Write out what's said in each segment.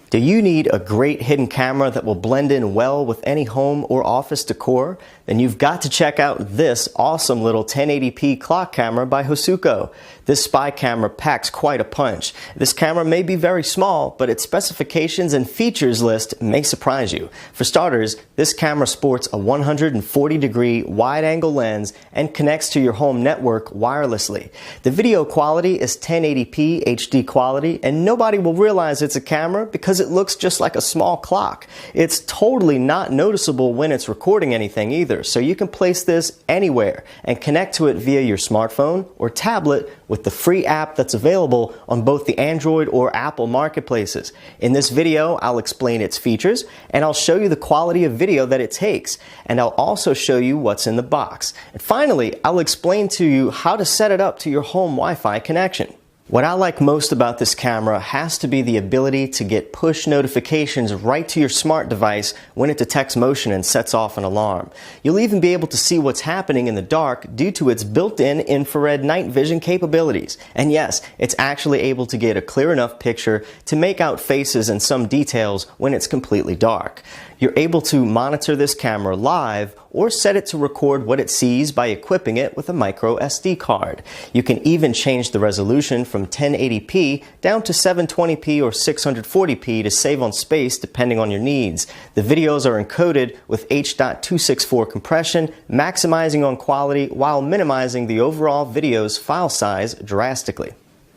Do you need a great hidden camera that will blend in well with any home or office decor? Then you've got to check out this awesome little 1080p clock camera by Hosuko. This spy camera packs quite a punch. This camera may be very small, but its specifications and features list may surprise you. For starters, this camera sports a 140-degree wide-angle lens and connects to your home network wirelessly. The video quality is 1080p HD quality, and nobody will realize it's a camera because it looks just like a small clock. It's totally not noticeable when it's recording anything either, so you can place this anywhere and connect to it via your smartphone or tablet with the free app that's available on both the Android or Apple marketplaces. In this video, I'll explain its features, and I'll show you the quality of video that it takes, and I'll also show you what's in the box. And finally, I'll explain to you how to set it up to your home Wi-Fi connection. What I like most about this camera has to be the ability to get push notifications right to your smart device when it detects motion and sets off an alarm. You'll even be able to see what's happening in the dark due to its built-in infrared night vision capabilities. And yes, it's actually able to get a clear enough picture to make out faces and some details when it's completely dark. You're able to monitor this camera live or set it to record what it sees by equipping it with a micro SD card. You can even change the resolution from 1080p down to 720p or 640p to save on space depending on your needs. The videos are encoded with H.264 compression, maximizing on quality while minimizing the overall video's file size drastically.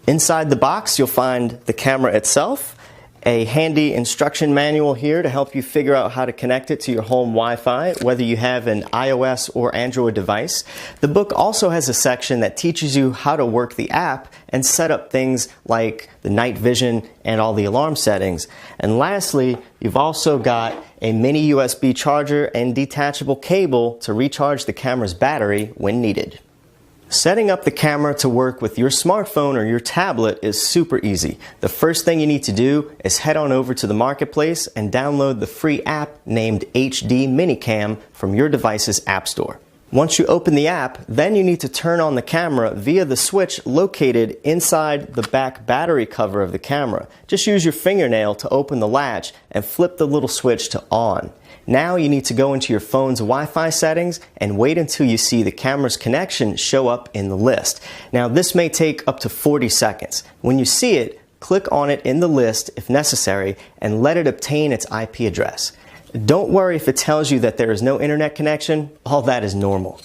Inside the box, you'll find the camera itself, a handy instruction manual here to help you figure out how to connect it to your home Wi-Fi, whether you have an iOS or Android device. The book also has a section that teaches you how to work the app and set up things like the night vision and all the alarm settings. And lastly, you've also got a mini USB charger and detachable cable to recharge the camera's battery when needed. Setting up the camera to work with your smartphone or your tablet is super easy. The first thing you need to do is head on over to the marketplace and download the free app named HD Minicam from your device's app store. Once you open the app, then you need to turn on the camera via the switch located inside the back battery cover of the camera. Just use your fingernail to open the latch and flip the little switch to on. Now you need to go into your phone's Wi-Fi settings and wait until you see the camera's connection show up in the list. Now this may take up to 40 seconds. When you see it, click on it in the list if necessary and let it obtain its IP address. Don't worry if it tells you that there is no internet connection. All that is normal.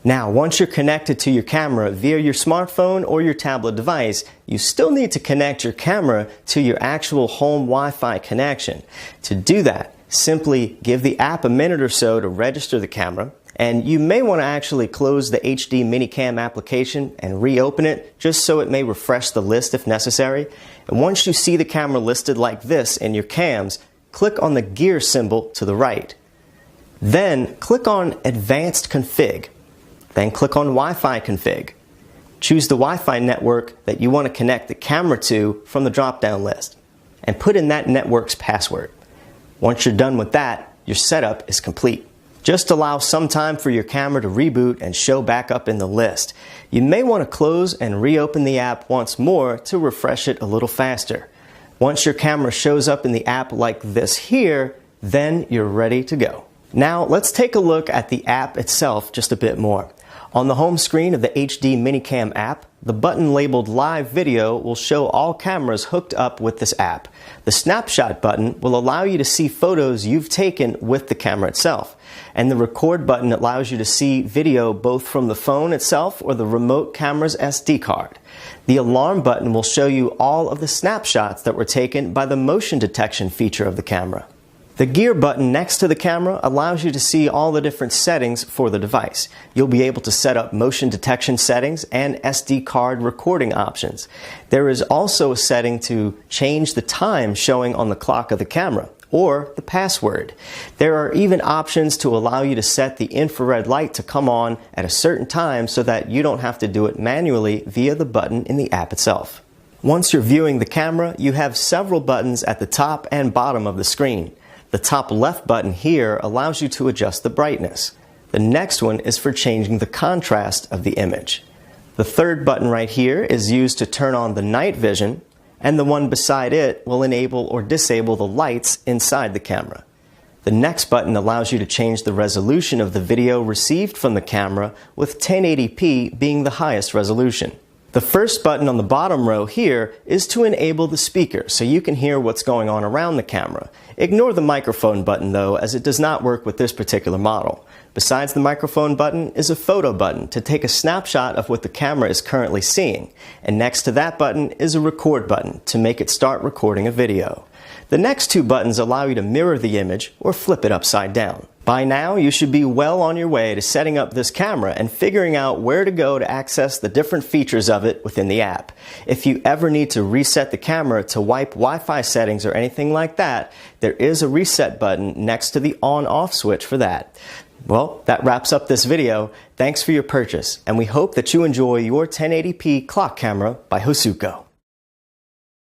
Now, once you're connected to your camera via your smartphone or your tablet device, you still need to connect your camera to your actual home Wi-Fi connection. To do that, simply give the app a minute or so to register the camera, and you may want to actually close the HD Minicam application and reopen it just so it may refresh the list if necessary. And once you see the camera listed like this in your cams, click on the gear symbol to the right. Then click on Advanced Config. Then click on Wi-Fi Config. Choose the Wi-Fi network that you want to connect the camera to from the drop-down list, and put in that network's password. Once you're done with that, your setup is complete. Just allow some time for your camera to reboot and show back up in the list. You may want to close and reopen the app once more to refresh it a little faster. Once your camera shows up in the app like this here, then you're ready to go. Now let's take a look at the app itself just a bit more. On the home screen of the HD Minicam app, the button labeled Live Video will show all cameras hooked up with this app. The Snapshot button will allow you to see photos you've taken with the camera itself. And the Record button allows you to see video both from the phone itself or the remote camera's SD card. The Alarm button will show you all of the snapshots that were taken by the motion detection feature of the camera. The Gear button next to the camera allows you to see all the different settings for the device. You'll be able to set up motion detection settings and SD card recording options. There is also a setting to change the time showing on the clock of the camera, or the password. There are even options to allow you to set the infrared light to come on at a certain time so that you don't have to do it manually via the button in the app itself. Once you're viewing the camera, you have several buttons at the top and bottom of the screen. The top left button here allows you to adjust the brightness. The next one is for changing the contrast of the image. The third button right here is used to turn on the night vision, and the one beside it will enable or disable the lights inside the camera. The next button allows you to change the resolution of the video received from the camera, with 1080p being the highest resolution. The first button on the bottom row here is to enable the speaker so you can hear what's going on around the camera. Ignore the microphone button though, as it does not work with this particular model. Besides the microphone button is a photo button to take a snapshot of what the camera is currently seeing, and next to that button is a record button to make it start recording a video. The next two buttons allow you to mirror the image or flip it upside down. By now, you should be well on your way to setting up this camera and figuring out where to go to access the different features of it within the app. If you ever need to reset the camera to wipe Wi-Fi settings or anything like that, there is a reset button next to the on-off switch for that. Well, that wraps up this video. Thanks for your purchase, and we hope that you enjoy your 1080p clock camera by Hosuko.